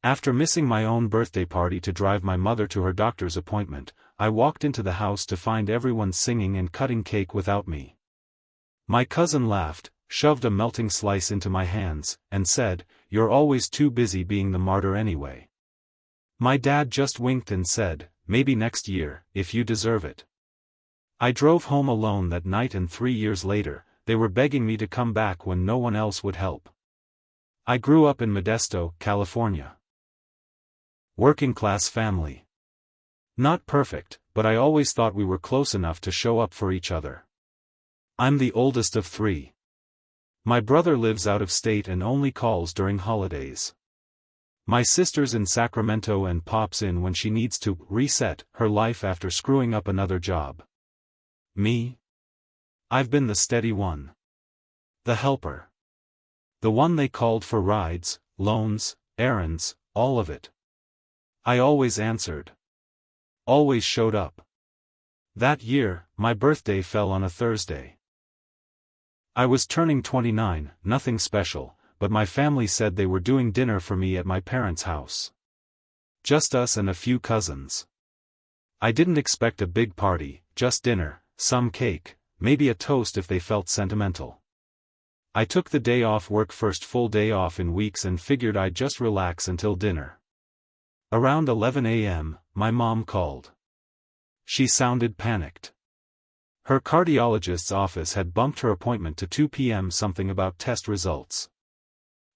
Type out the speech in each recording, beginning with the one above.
After missing my own birthday party to drive my mother to her doctor's appointment, I walked into the house to find everyone singing and cutting cake without me. My cousin laughed, shoved a melting slice into my hands, and said, "You're always too busy being the martyr anyway." My dad just winked and said, "Maybe next year, if you deserve it." I drove home alone that night, and 3 years later, they were begging me to come back when no one else would help. I grew up in Modesto, California. Working class family. Not perfect, but I always thought we were close enough to show up for each other. I'm the oldest of 3. My brother lives out of state and only calls during holidays. My sister's in Sacramento and pops in when she needs to reset her life after screwing up another job. Me? I've been the steady one. The helper. The one they called for rides, loans, errands, all of it. I always answered. Always showed up. That year, my birthday fell on a Thursday. I was turning 29, nothing special, but my family said they were doing dinner for me at my parents' house. Just us and a few cousins. I didn't expect a big party, just dinner, some cake, maybe a toast if they felt sentimental. I took the day off work, first full day off in weeks, and figured I'd just relax until dinner. Around 11 a.m., my mom called. She sounded panicked. Her cardiologist's office had bumped her appointment to 2 p.m., something about test results.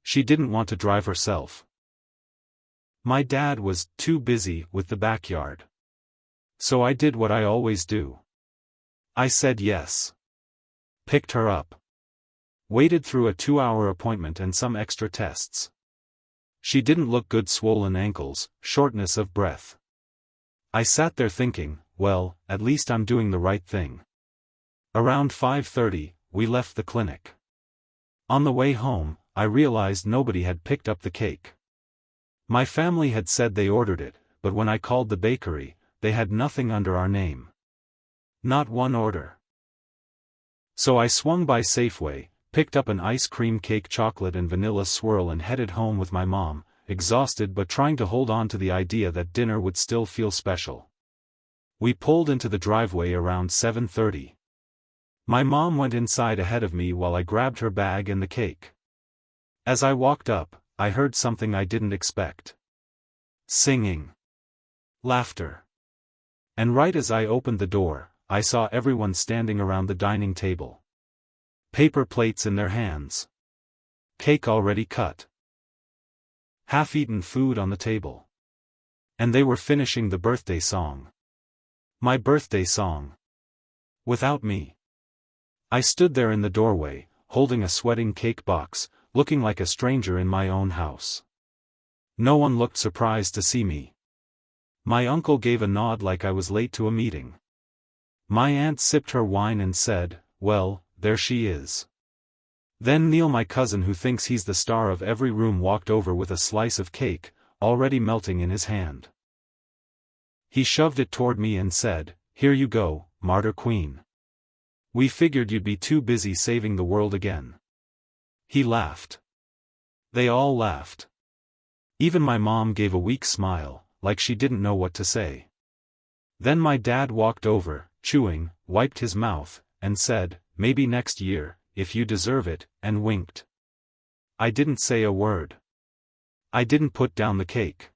She didn't want to drive herself. My dad was too busy with the backyard. So I did what I always do. I said yes. Picked her up. Waited through a 2-hour appointment and some extra tests. She didn't look good, swollen ankles, shortness of breath. I sat there thinking, well, at least I'm doing the right thing. Around 5:30, we left the clinic. On the way home, I realized nobody had picked up the cake. My family had said they ordered it, but when I called the bakery, they had nothing under our name. Not one order. So I swung by Safeway, picked up an ice cream cake, chocolate and vanilla swirl, and headed home with my mom, exhausted but trying to hold on to the idea that dinner would still feel special. We pulled into the driveway around 7:30. My mom went inside ahead of me while I grabbed her bag and the cake. As I walked up, I heard something I didn't expect. Singing. Laughter. And right as I opened the door, I saw everyone standing around the dining table. Paper plates in their hands. Cake already cut. Half-eaten food on the table. And they were finishing the birthday song. My birthday song. Without me. I stood there in the doorway, holding a sweating cake box, looking like a stranger in my own house. No one looked surprised to see me. My uncle gave a nod like I was late to a meeting. My aunt sipped her wine and said, "Well, there she is." Then Neil, my cousin who thinks he's the star of every room, walked over with a slice of cake, already melting in his hand. He shoved it toward me and said, "Here you go, Martyr Queen. We figured you'd be too busy saving the world again." He laughed. They all laughed. Even my mom gave a weak smile, like she didn't know what to say. Then my dad walked over, chewing, wiped his mouth, and said, "Maybe next year, if you deserve it," and winked. I didn't say a word. I didn't put down the cake.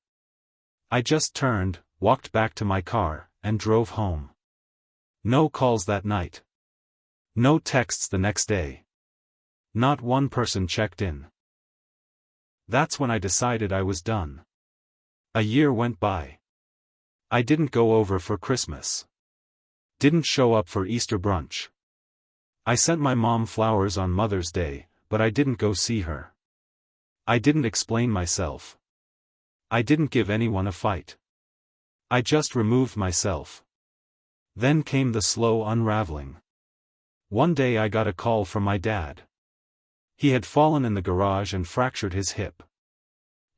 I just turned, walked back to my car, and drove home. No calls that night. No texts the next day. Not one person checked in. That's when I decided I was done. A year went by. I didn't go over for Christmas. Didn't show up for Easter brunch. I sent my mom flowers on Mother's Day, but I didn't go see her. I didn't explain myself. I didn't give anyone a fight. I just removed myself. Then came the slow unraveling. One day I got a call from my dad. He had fallen in the garage and fractured his hip.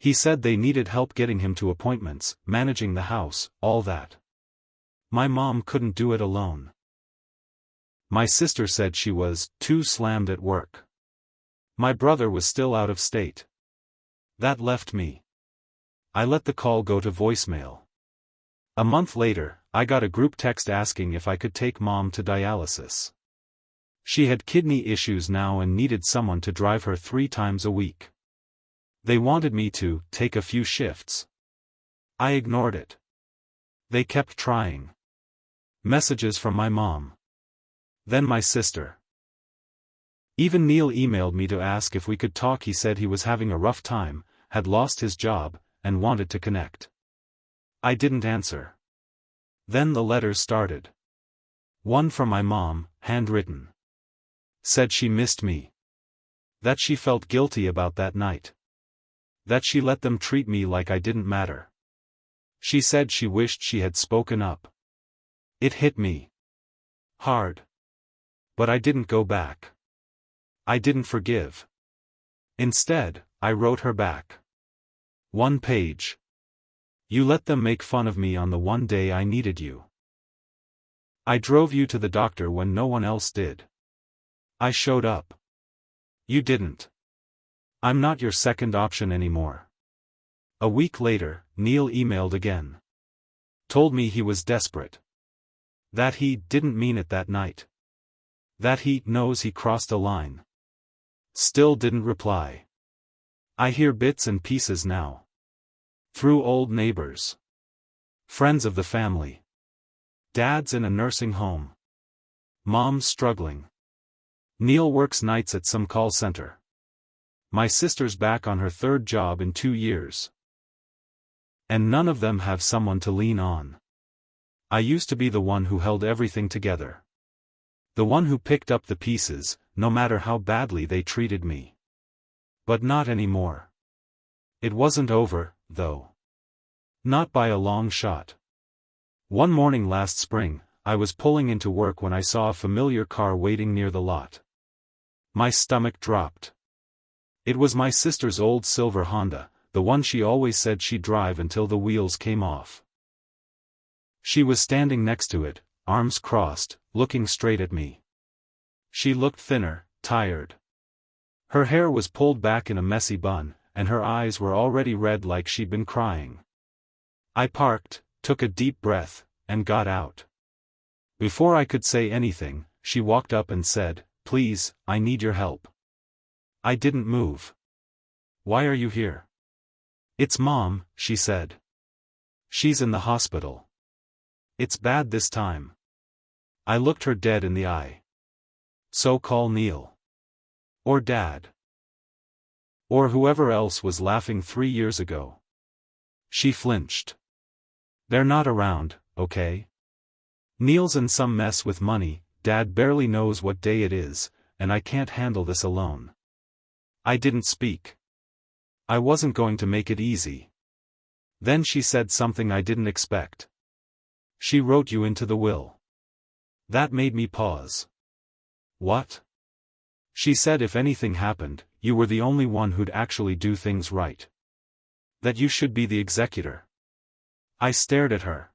He said they needed help getting him to appointments, managing the house, all that. My mom couldn't do it alone. My sister said she was too slammed at work. My brother was still out of state. That left me. I let the call go to voicemail. A month later, I got a group text asking if I could take Mom to dialysis. She had kidney issues now and needed someone to drive her 3 times a week. They wanted me to take a few shifts. I ignored it. They kept trying. Messages from my mom. Then my sister. Even Neil emailed me to ask if we could talk. He said he was having a rough time, had lost his job, and wanted to connect. I didn't answer. Then the letters started. One from my mom, handwritten. Said she missed me. That she felt guilty about that night. That she let them treat me like I didn't matter. She said she wished she had spoken up. It hit me hard. But I didn't go back. I didn't forgive. Instead, I wrote her back. 1 page. You let them make fun of me on the one day I needed you. I drove you to the doctor when no one else did. I showed up. You didn't. I'm not your second option anymore. A week later, Neil emailed again. Told me he was desperate. That he didn't mean it that night. That he knows he crossed a line. Still didn't reply. I hear bits and pieces now. Through old neighbors. Friends of the family. Dad's in a nursing home. Mom's struggling. Neil works nights at some call center. My sister's back on her 3rd job in 2 years. And none of them have someone to lean on. I used to be the one who held everything together. The one who picked up the pieces, no matter how badly they treated me. But not anymore. It wasn't over, though. Not by a long shot. One morning last spring, I was pulling into work when I saw a familiar car waiting near the lot. My stomach dropped. It was my sister's old silver Honda, the one she always said she'd drive until the wheels came off. She was standing next to it, arms crossed, looking straight at me. She looked thinner, tired. Her hair was pulled back in a messy bun, and her eyes were already red like she'd been crying. I parked, took a deep breath, and got out. Before I could say anything, she walked up and said, "Please, I need your help." I didn't move. "Why are you here?" "It's Mom," she said. "She's in the hospital. It's bad this time." I looked her dead in the eye. "So call Neil. Or Dad. Or whoever else was laughing 3 years ago." She flinched. "They're not around, okay? Neil's in some mess with money, Dad barely knows what day it is, and I can't handle this alone." I didn't speak. I wasn't going to make it easy. Then she said something I didn't expect. "She wrote you into the will." That made me pause. "What?" She said if anything happened, you were the only one who'd actually do things right. That you should be the executor. I stared at her.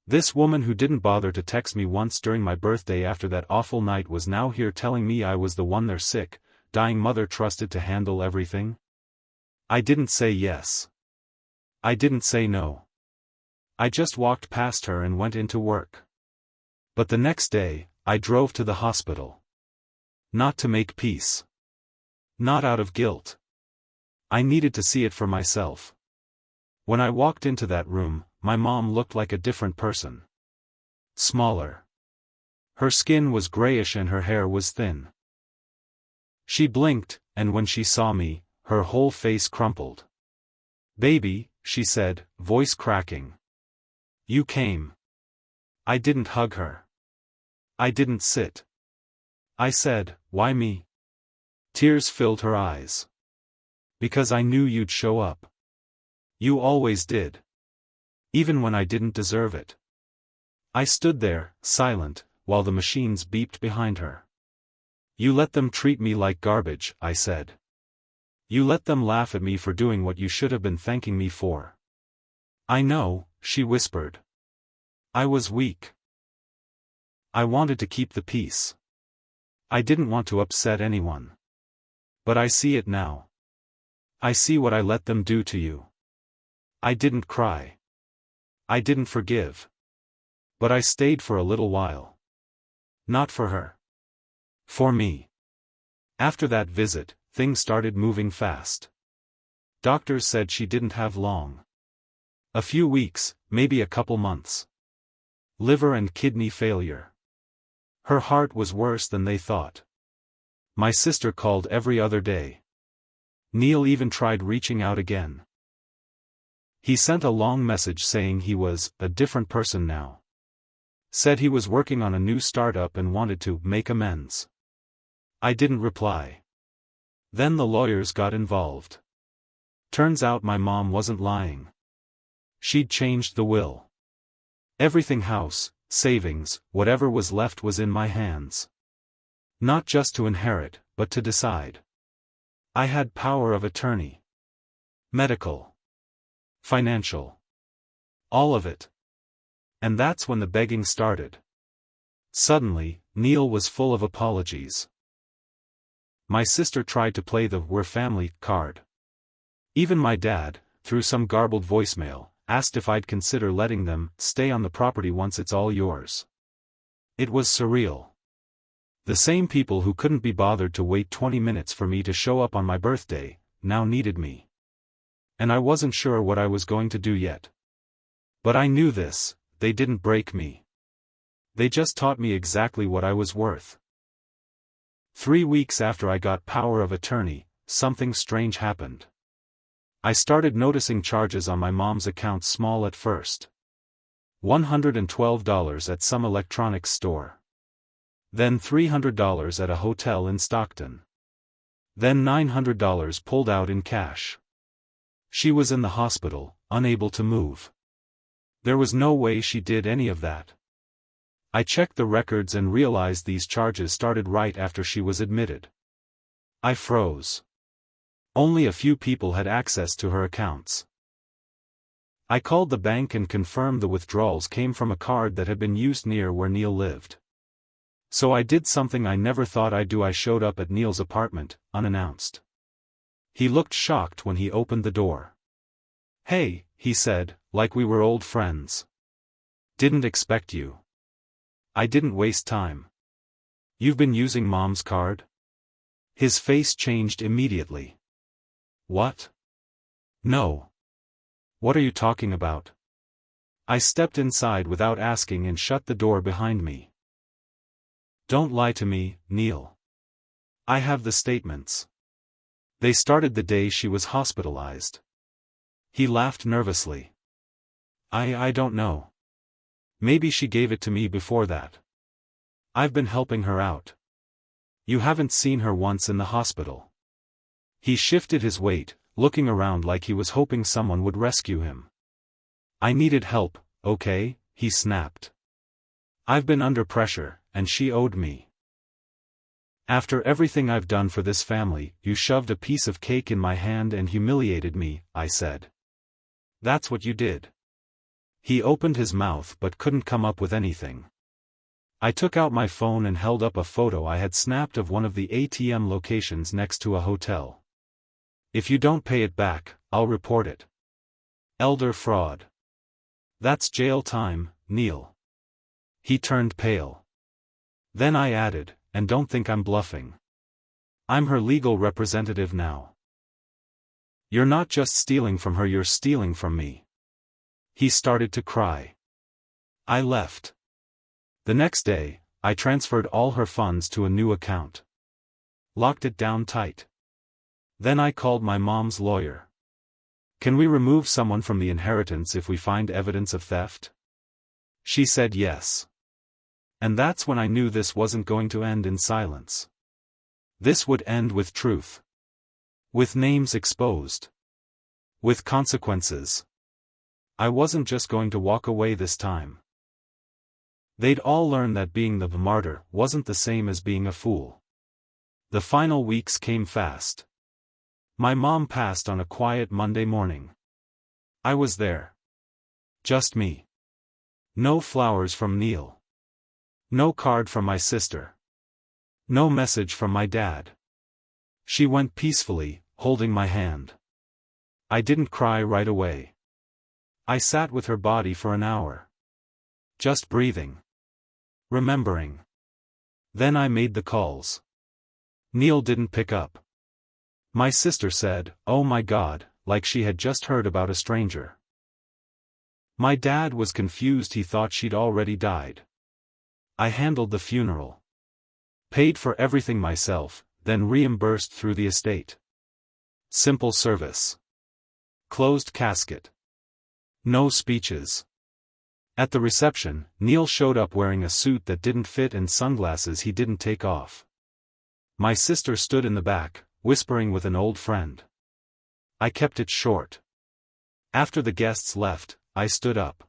This woman who didn't bother to text me once during my birthday after that awful night was now here telling me I was the one their sick, dying mother trusted to handle everything? I didn't say yes. I didn't say no. I just walked past her and went into work. But the next day, I drove to the hospital. Not to make peace. Not out of guilt. I needed to see it for myself. When I walked into that room, my mom looked like a different person. Smaller. Her skin was grayish and her hair was thin. She blinked, and when she saw me, her whole face crumpled. "Baby," she said, voice cracking. "You came." I didn't hug her. I didn't sit. I said, "Why me?" Tears filled her eyes. "Because I knew you'd show up. You always did. Even when I didn't deserve it." I stood there, silent, while the machines beeped behind her. "You let them treat me like garbage," I said. "You let them laugh at me for doing what you should have been thanking me for." "I know," she whispered. I was weak. I wanted to keep the peace. I didn't want to upset anyone. But I see it now. I see what I let them do to you. I didn't cry. I didn't forgive. But I stayed for a little while. Not for her. For me. After that visit, things started moving fast. Doctors said she didn't have long. A few weeks, maybe a couple months. Liver and kidney failure. Her heart was worse than they thought. My sister called every other day. Neil even tried reaching out again. He sent a long message saying he was a different person now. Said he was working on a new startup and wanted to make amends. I didn't reply. Then the lawyers got involved. Turns out my mom wasn't lying. She'd changed the will. Everything, house, savings, whatever was left, was in my hands. Not just to inherit, but to decide. I had power of attorney. Medical. Financial. All of it. And that's when the begging started. Suddenly, Neil was full of apologies. My sister tried to play the "we're family" card. Even my dad, through some garbled voicemail, asked if I'd consider letting them stay on the property once it's all yours. It was surreal. The same people who couldn't be bothered to wait 20 minutes for me to show up on my birthday, now needed me. And I wasn't sure what I was going to do yet. But I knew this: they didn't break me. They just taught me exactly what I was worth. 3 weeks after I got power of attorney, something strange happened. I started noticing charges on my mom's account, small at first. $112 at some electronics store. Then $300 at a hotel in Stockton. Then $900 pulled out in cash. She was in the hospital, unable to move. There was no way she did any of that. I checked the records and realized these charges started right after she was admitted. I froze. Only a few people had access to her accounts. I called the bank and confirmed the withdrawals came from a card that had been used near where Neil lived. So I did something I never thought I'd do. I showed up at Neil's apartment, unannounced. He looked shocked when he opened the door. "Hey," he said, like we were old friends. "Didn't expect you." I didn't waste time. "You've been using Mom's card?" His face changed immediately. "What? No. What are you talking about?" I stepped inside without asking and shut the door behind me. "Don't lie to me, Neil. I have the statements. They started the day she was hospitalized." He laughed nervously. I don't know. Maybe she gave it to me before that. I've been helping her out. You haven't seen her once in the hospital." He shifted his weight, looking around like he was hoping someone would rescue him. "I needed help, okay?" he snapped. "I've been under pressure, and she owed me. After everything I've done for this family, you shoved a piece of cake in my hand and humiliated me," I said. "That's what you did." He opened his mouth but couldn't come up with anything. I took out my phone and held up a photo I had snapped of one of the ATM locations next to a hotel. "If you don't pay it back, I'll report it. Elder fraud. That's jail time, Neil." He turned pale. Then I added, "And don't think I'm bluffing. I'm her legal representative now. You're not just stealing from her, you're stealing from me." He started to cry. I left. The next day, I transferred all her funds to a new account. Locked it down tight. Then I called my mom's lawyer. "Can we remove someone from the inheritance if we find evidence of theft?" She said yes. And that's when I knew this wasn't going to end in silence. This would end with truth. With names exposed. With consequences. I wasn't just going to walk away this time. They'd all learn that being the martyr wasn't the same as being a fool. The final weeks came fast. My mom passed on a quiet Monday morning. I was there. Just me. No flowers from Neil. No card from my sister. No message from my dad. She went peacefully, holding my hand. I didn't cry right away. I sat with her body for an hour. Just breathing. Remembering. Then I made the calls. Neil didn't pick up. My sister said, "Oh my God," like she had just heard about a stranger. My dad was confused, he thought she'd already died. I handled the funeral. Paid for everything myself, then reimbursed through the estate. Simple service. Closed casket. No speeches. At the reception, Neil showed up wearing a suit that didn't fit and sunglasses he didn't take off. My sister stood in the back, whispering with an old friend. I kept it short. After the guests left, I stood up.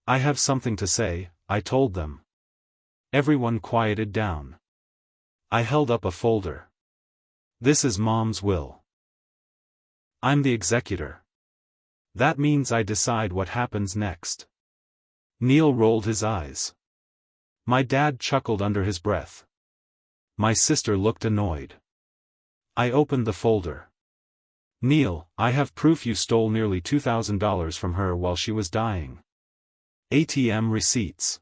"I have something to say," I told them. Everyone quieted down. I held up a folder. "This is Mom's will. I'm the executor. That means I decide what happens next." Neil rolled his eyes. My dad chuckled under his breath. My sister looked annoyed. I opened the folder. "Neil, I have proof you stole nearly $2,000 from her while she was dying. ATM receipts.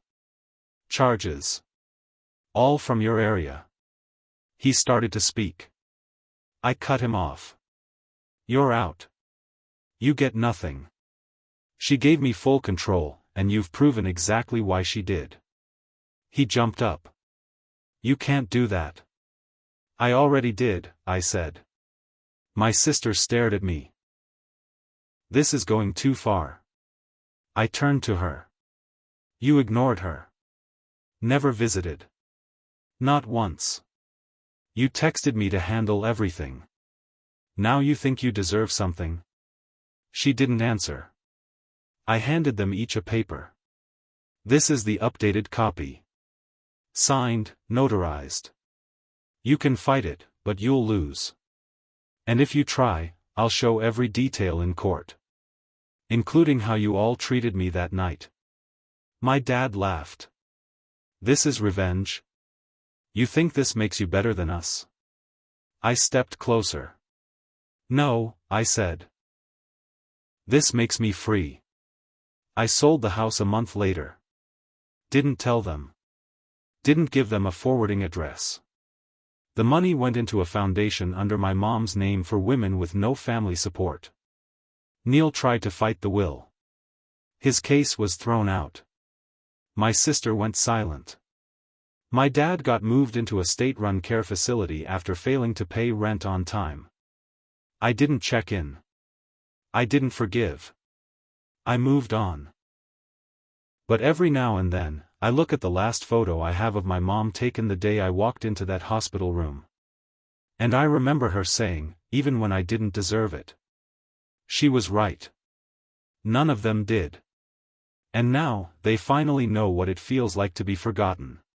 Charges. All from your area." He started to speak. I cut him off. "You're out. You get nothing. She gave me full control, and you've proven exactly why she did." He jumped up. "You can't do that." "I already did," I said. My sister stared at me. "This is going too far." I turned to her. "You ignored her. Never visited. Not once. You texted me to handle everything. Now you think you deserve something?" She didn't answer. I handed them each a paper. "This is the updated copy. Signed, notarized. You can fight it, but you'll lose. And if you try, I'll show every detail in court. Including how you all treated me that night." My dad laughed. "This is revenge? You think this makes you better than us?" I stepped closer. "No," I said. "This makes me free. I sold the house a month later. Didn't tell them. Didn't give them a forwarding address. The money went into a foundation under my mom's name for women with no family support." Neil tried to fight the will. His case was thrown out. My sister went silent. My dad got moved into a state-run care facility after failing to pay rent on time. I didn't check in. I didn't forgive. I moved on. But every now and then, I look at the last photo I have of my mom taken the day I walked into that hospital room. And I remember her saying, even when I didn't deserve it. She was right. None of them did. And now, they finally know what it feels like to be forgotten.